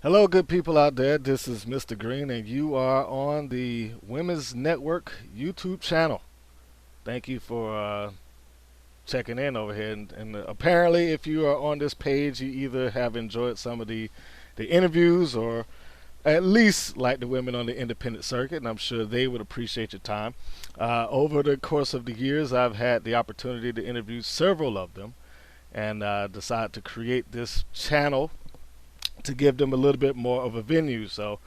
Hello, good people out there. This is Mr. Green, and you are on the Women's Network YouTube channel. Thank you for checking in over here. And apparently, if you are on this page, you either have enjoyed some of the interviews or at least like the women on the independent circuit, and I'm sure they would appreciate your time. Over the course of the years, I've had the opportunity to interview several of them and decided to create this channel to give them a little bit more of a venue. So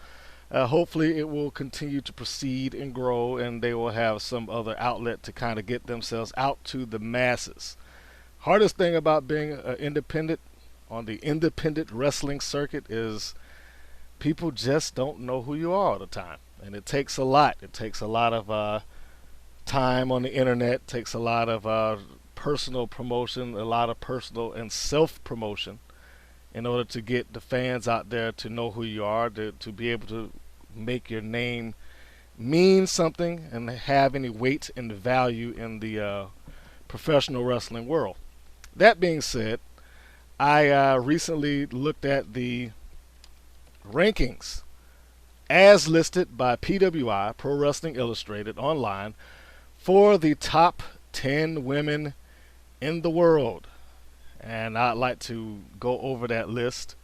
hopefully it will continue to proceed and grow, and they will have some other outlet to kind of get themselves out to the masses. Hardest thing about being independent on the independent wrestling circuit is people just don't know who you are all the time, and it takes a lot. It takes a lot of time on the internet. It takes a lot of personal promotion, a lot of personal and self promotion in order to get the fans out there to know who you are, to be able to make your name mean something and have any weight and value in the professional wrestling world. That being said, I recently looked at the rankings as listed by PWI, Pro Wrestling Illustrated, online for the top 10 women in the world. And I'd like to go over that list,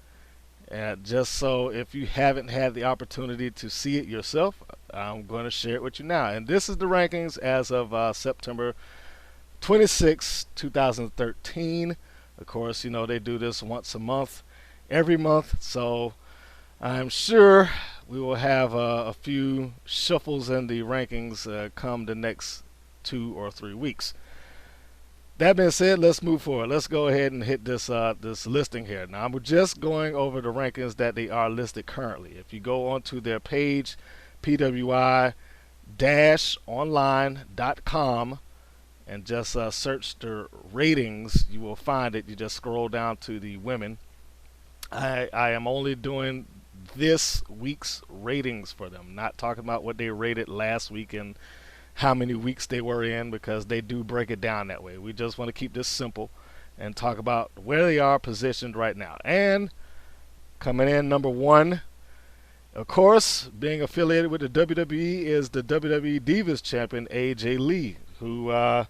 just so if you haven't had the opportunity to see it yourself, I'm going to share it with you now. And this is the rankings as of September 26, 2013. Of course, you know, they do this once a month, every month, so I'm sure we will have a few shuffles in the rankings come the next 2 or 3 weeks. That being said, let's move forward. Let's go ahead and hit this listing here. Now, I'm just going over the rankings that they are listed currently. If you go onto their page, pwi-online.com, and just search the ratings, you will find it. You just scroll down to the women. I am only doing this week's ratings for them, not talking about what they rated last week and how many weeks they were in, because they do break it down that way. We just want to keep this simple and talk about where they are positioned right now. And coming in number one, of course, being affiliated with the WWE, is the WWE Divas Champion AJ Lee, who I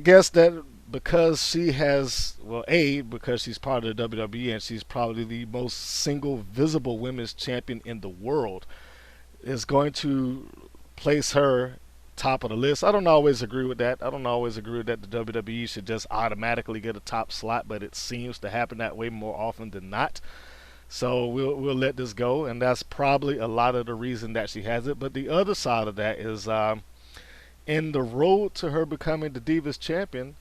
guess that because she has, well, because she's part of the WWE and she's probably the most single visible women's champion in the world, is going to place her top of the list. I don't always agree with that. I don't always agree with that the WWE should just automatically get a top slot, but it seems to happen that way more often than not. So we'll let this go, and that's probably a lot of the reason that she has it. But the other side of that is in the road to her becoming the Divas Champion,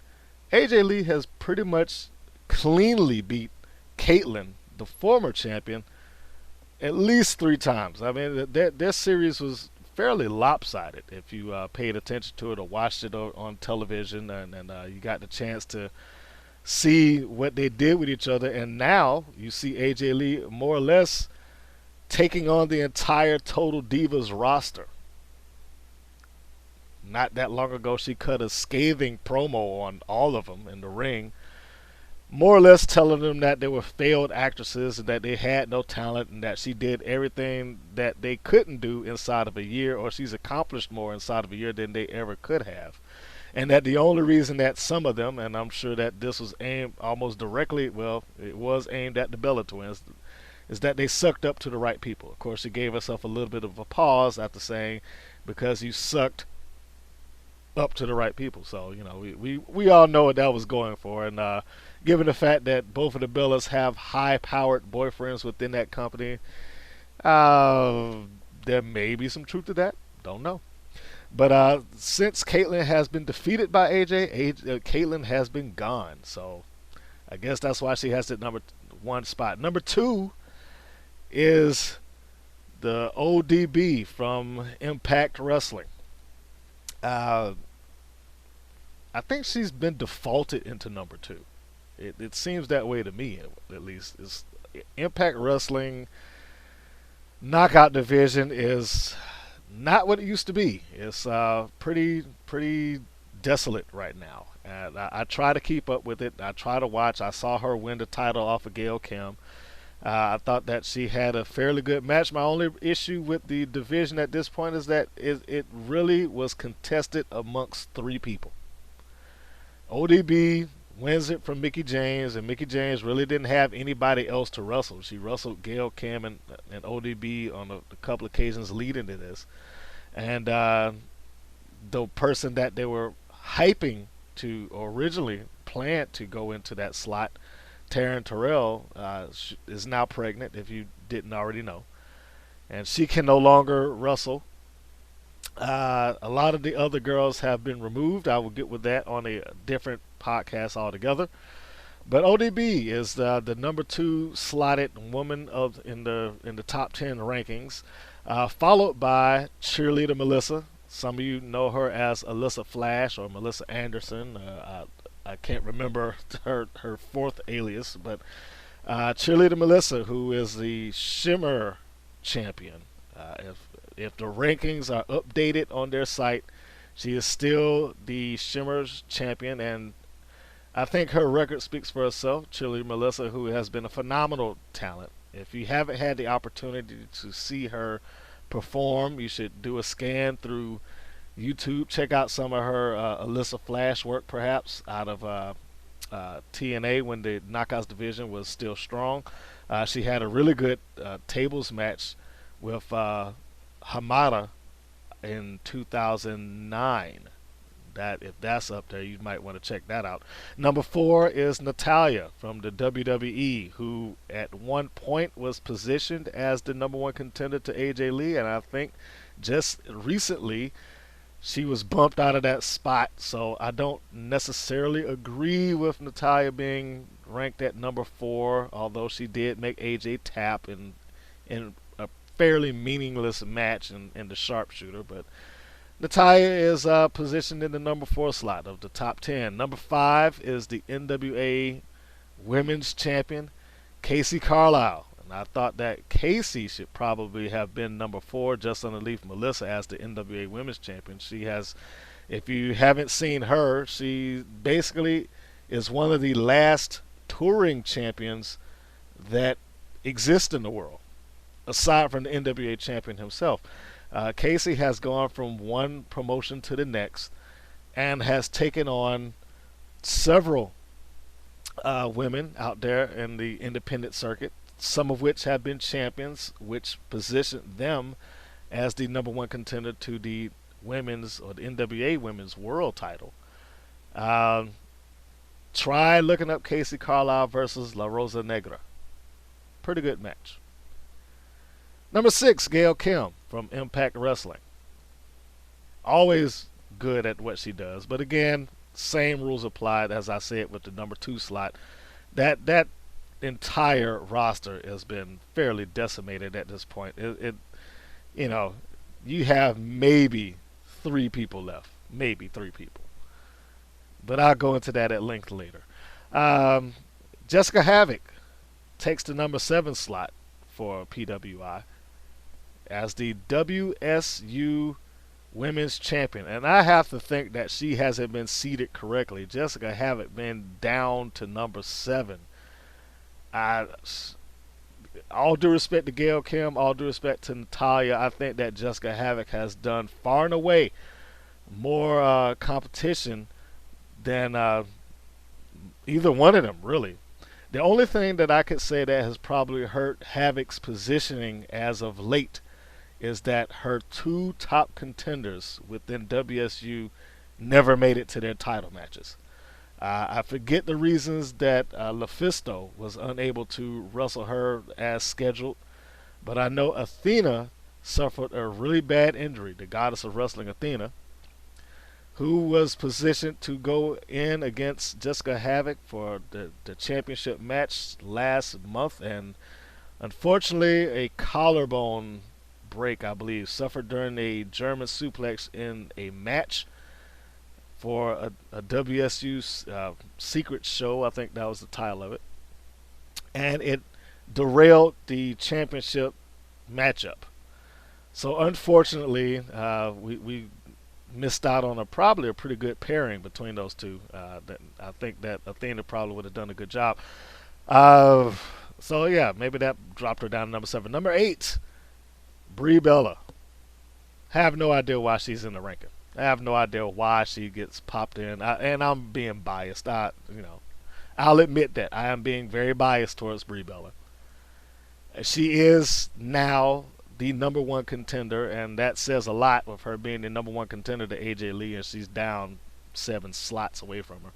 AJ Lee has pretty much cleanly beat Caitlyn, the former champion, at least 3 times. I mean, their series was fairly lopsided if you paid attention to it or watched it on television, and you got the chance to see what they did with each other. And now you see AJ Lee more or less taking on the entire Total Divas roster. Not that long ago, she cut a scathing promo on all of them in the ring, more or less telling them that they were failed actresses and that they had no talent and that she did everything that they couldn't do inside of a year, or she's accomplished more inside of a year than they ever could have. And that the only reason that some of them, and I'm sure that this was aimed almost directly, well, it was aimed at the Bella twins, is that they sucked up to the right people. Of course, she gave herself a little bit of a pause after saying, because you sucked up to the right people. So, you know, we all know what that was going for. And given the fact that both of the Bellas have high-powered boyfriends within that company, there may be some truth to that. Don't know. But since Caitlyn has been defeated by Caitlyn has been gone. So I guess that's why she has that number one spot. Number two is the ODB from Impact Wrestling. I think she's been defaulted into number two. It seems that way to me, at least. It's, Impact Wrestling Knockout Division is not what it used to be. It's pretty desolate right now. And I try to keep up with it. I try to watch. I saw her win the title off of Gail Kim. I thought that she had a fairly good match. My only issue with the division at this point is that it really was contested amongst three people. ODB wins it from Mickey James, and Mickey James really didn't have anybody else to wrestle. She wrestled Gail Kim and ODB on a couple occasions leading to this. And the person that they were hyping to originally planned to go into that slot, Taryn Terrell, is now pregnant, if you didn't already know. And she can no longer wrestle. A lot of the other girls have been removed. I will get with that on a different podcast altogether. But ODB is the number two slotted woman in the top 10 rankings, followed by cheerleader Melissa. Some of you know her as Alyssa Flash or Melissa Anderson. I can't remember her fourth alias, but cheerleader Melissa, who is the Shimmer champion. If the rankings are updated on their site, she is still the Shimmer's champion, and I think her record speaks for herself. Cheerleader Melissa, who has been a phenomenal talent. If you haven't had the opportunity to see her perform, you should do a scan through YouTube. Check out some of her Alyssa Flash work, perhaps, out of TNA when the Knockouts division was still strong. She had a really good tables match with Hamada in 2009. That if that's up there, you might want to check that out. Number 4 is Natalya from the WWE, who at one point was positioned as the number 1 contender to AJ Lee, and I think just recently she was bumped out of that spot. So I don't necessarily agree with Natalya being ranked at number 4, although she did make AJ tap in a fairly meaningless match in the sharpshooter. But Natalya is positioned in the number 4 slot of the top 10. Number 5 is the NWA Women's Champion, Casey Carlisle. And I thought that Casey should probably have been number 4, just underneath Melissa as the NWA Women's Champion. She has, if you haven't seen her, she basically is one of the last touring champions that exist in the world, aside from the NWA champion himself. Casey has gone from one promotion to the next and has taken on several women out there in the independent circuit, some of which have been champions, which positioned them as the number 1 contender to the women's or the NWA women's world title. Try looking up Casey Carlisle versus La Rosa Negra. Pretty good match. Number 6, Gail Kim from Impact Wrestling. Always good at what she does, but again, same rules applied as I said with the number 2 slot. That entire roster has been fairly decimated at this point. You have maybe 3 people left, maybe 3 people, but I'll go into that at length later. Jessica Havoc takes the number 7 slot for PWI as the WSU Women's Champion. And I have to think that she hasn't been seated correctly. Jessica Havoc been down to number 7. All due respect to Gail Kim, all due respect to Natalya, I think that Jessica Havoc has done far and away more competition than either one of them, really. The only thing that I could say that has probably hurt Havoc's positioning as of late is that her 2 top contenders within WSU never made it to their title matches. I forget the reasons that LuFisto was unable to wrestle her as scheduled, but I know Athena suffered a really bad injury, the goddess of wrestling Athena, who was positioned to go in against Jessica Havoc for the championship match last month, and unfortunately a collarbone break, I believe, suffered during a German suplex in a match for a WSU secret show. I think that was the title of it, and it derailed the championship matchup. So unfortunately, we missed out on probably a pretty good pairing between those two. That I think that Athena probably would have done a good job. So yeah, maybe that dropped her down to number 7. Number 8, Brie Bella. Have no idea why she's in the ranking. I have no idea why she gets popped in. And I'm being biased. I'll admit that I am being very biased towards Brie Bella. She is now the number one contender, and that says a lot with her being the number one contender to AJ Lee, and she's down 7 slots away from her.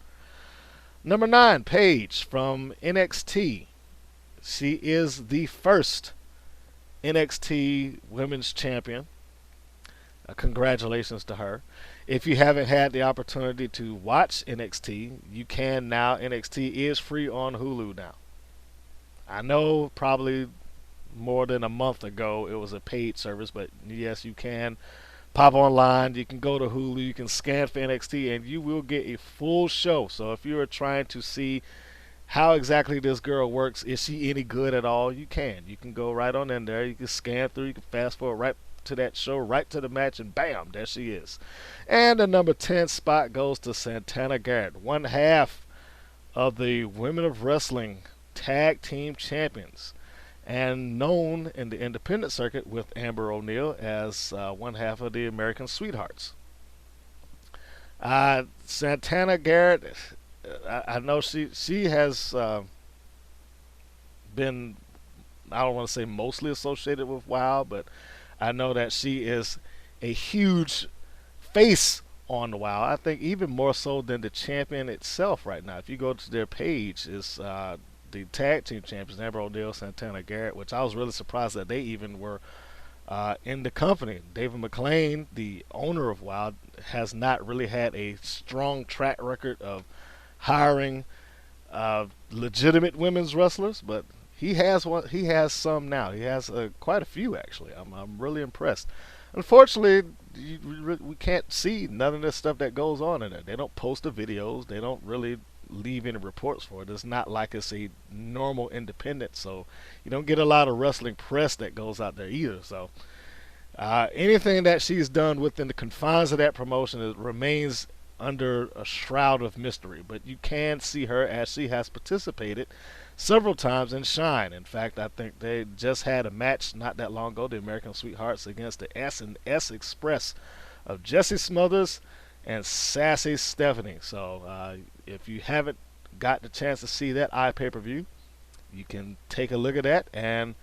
Number 9, Paige from NXT. She is the first NXT Women's Champion. Congratulations to her. If you haven't had the opportunity to watch NXT, you can now. NXT is free on Hulu now. I know probably more than a month ago it was a paid service, but yes, you can pop online. You can go to Hulu. You can scan for NXT, and you will get a full show. So if you are trying to see how exactly this girl works, is she any good at all, you can. You can go right on in there. You can scan through. You can fast forward right to that show, right to the match, and bam, there she is. And the number 10 spot goes to Santana Garrett, one half of the Women of Wrestling Tag Team Champions, and known in the independent circuit with Amber O'Neal as one half of the American Sweethearts. Santana Garrett, I know she has been, I don't want to say mostly associated with WoW, but I know that she is a huge face on the WoW. I think even more so than the champion itself right now. If you go to their page, it's the tag team champions, Amber O'Neal, Santana Garrett, which I was really surprised that they even were in the company. David McLean, the owner of WoW, has not really had a strong track record of hiring legitimate women's wrestlers, but he has one. He has some now. He has quite a few actually. I'm really impressed. Unfortunately, we can't see none of this stuff that goes on in there. They don't post the videos. They don't really leave any reports for it. It's not like it's a normal independent, so you don't get a lot of wrestling press that goes out there either. So anything that she's done within the confines of that promotion, it remains under a shroud of mystery. But you can see her as she has participated several times in Shine. In fact, I think they just had a match not that long ago, the American Sweethearts against the S&S Express of Jesse Smothers and Sassy Stephanie. So if you haven't got the chance to see that pay-per-view, you can take a look at that and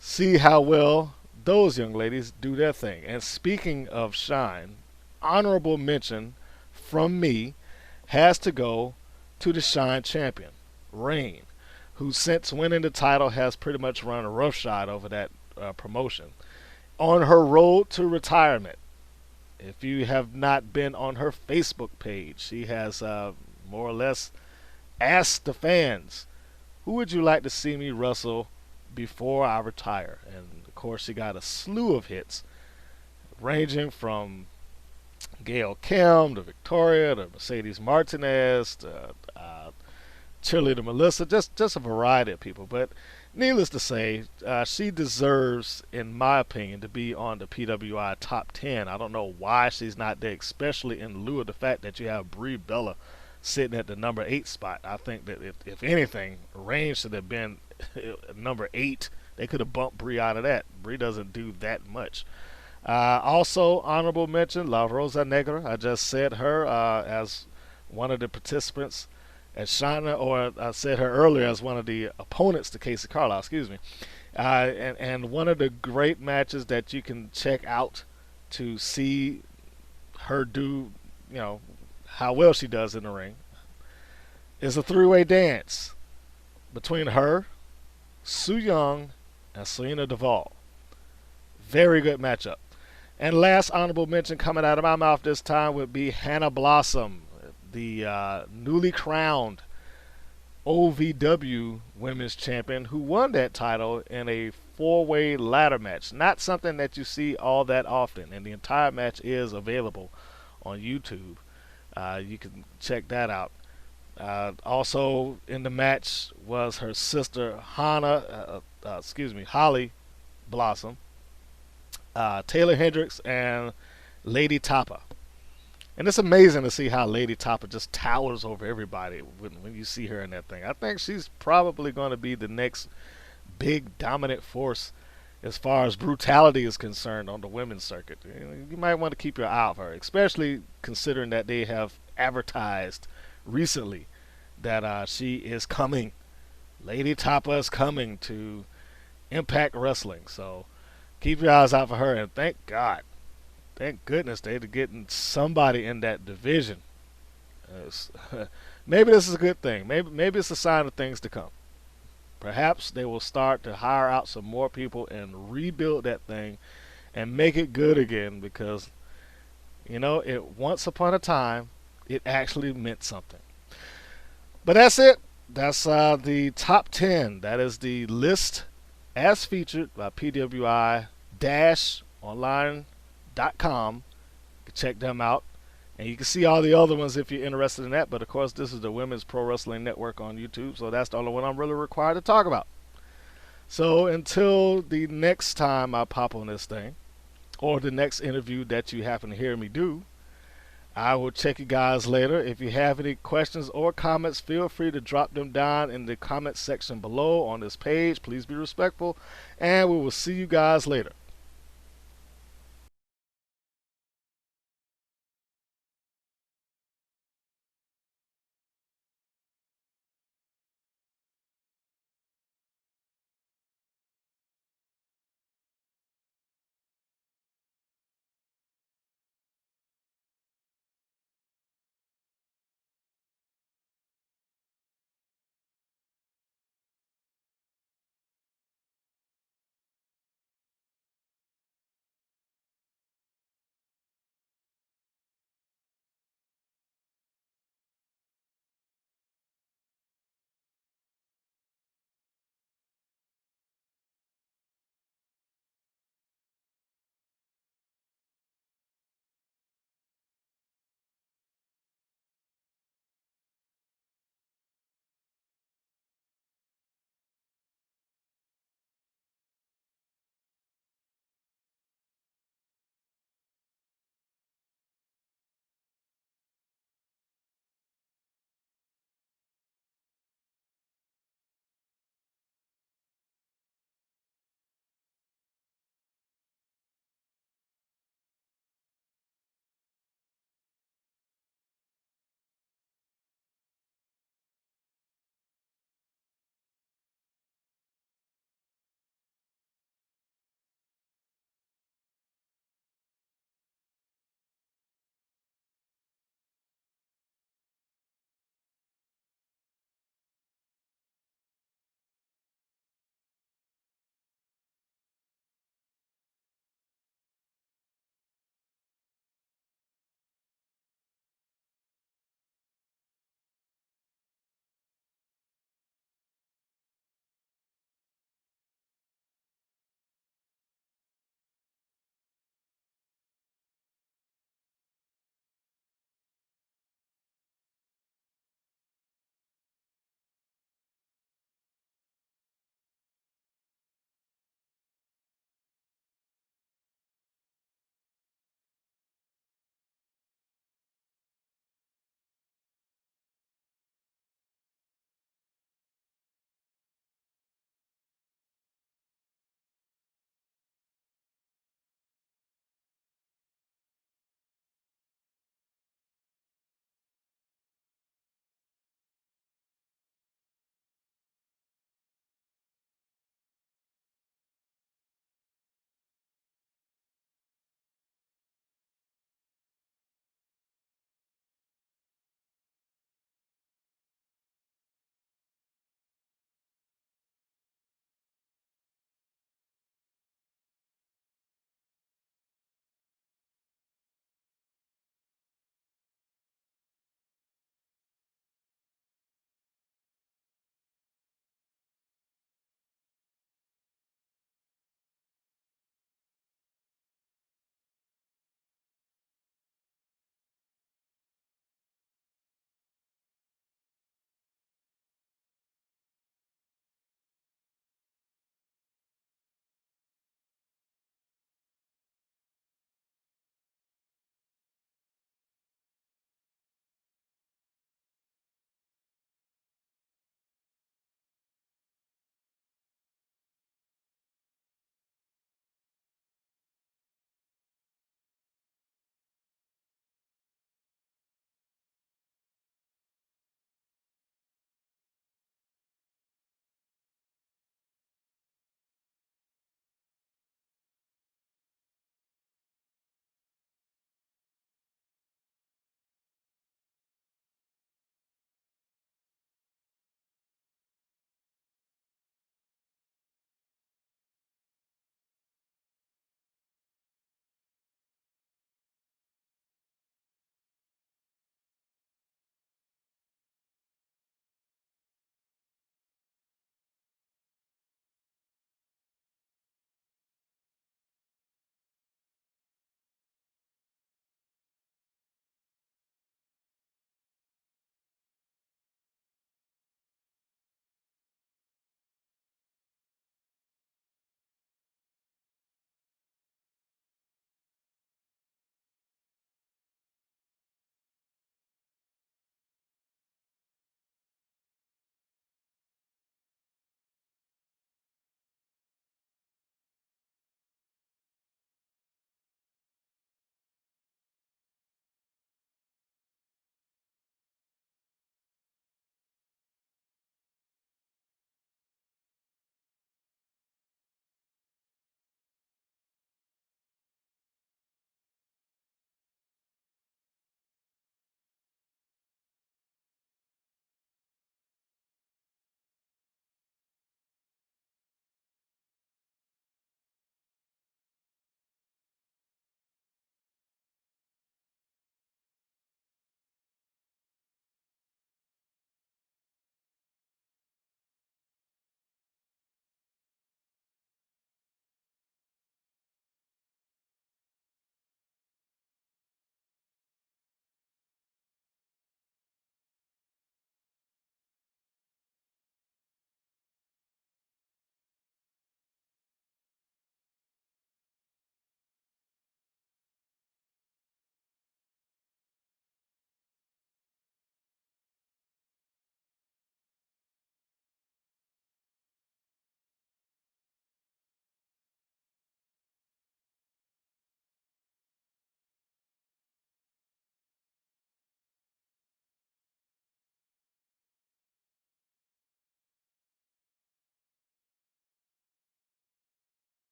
see how well those young ladies do their thing. And speaking of Shine, honorable mention from me has to go to the Shine champion, Rain, who since winning the title has pretty much run roughshod over that promotion. On her road to retirement, if you have not been on her Facebook page, she has more or less asked the fans, who would you like to see me wrestle before I retire? And of course she got a slew of hits, ranging from Gail Kim to Victoria to Mercedes Martinez to Cheerleader Melissa, just a variety of people. But needless to say, she deserves, in my opinion, to be on the PWI top 10. I don't know why she's not there, especially in lieu of the fact that you have Brie Bella sitting at the number 8 spot. I think that if anything, Reigns should have been number 8. They could have bumped Brie out of that. Brie doesn't do that much. Also, honorable mention, La Rosa Negra. I just said her as one of the participants at Shina, or I said her earlier as one of the opponents to Casey Carlisle, excuse me. And one of the great matches that you can check out to see her do, how well she does in the ring, is a 3-way dance between her, Su Yung, and Selena Duvall. Very good matchup. And last honorable mention coming out of my mouth this time would be Hannah Blossom, the newly crowned OVW Women's Champion, who won that title in a 4-way ladder match. Not something that you see all that often, and the entire match is available on YouTube. You can check that out. Also in the match was her sister Holly Blossom, Taylor Hendricks, and Lady Tapa. And it's amazing to see how Lady Topper just towers over everybody when you see her in that thing. I think she's probably going to be the next big dominant force as far as brutality is concerned on the women's circuit. You might want to keep your eye on her, especially considering that they have advertised recently that she is coming. Lady Topper is coming to Impact Wrestling. So keep your eyes out for her, and thank goodness they're getting somebody in that division. Maybe this is a good thing. Maybe it's a sign of things to come. Perhaps they will start to hire out some more people and rebuild that thing and make it good again, because it once upon a time it actually meant something. But that's it. That's the top 10. That is the list as featured by PWI-online.com. You can check them out. And you can see all the other ones if you're interested in that. But, of course, this is the Women's Pro Wrestling Network on YouTube, so that's the only one I'm really required to talk about. So until the next time I pop on this thing, or the next interview that you happen to hear me do, I will check you guys later. If you have any questions or comments, feel free to drop them down in the comment section below on this page. Please be respectful, and we will see you guys later.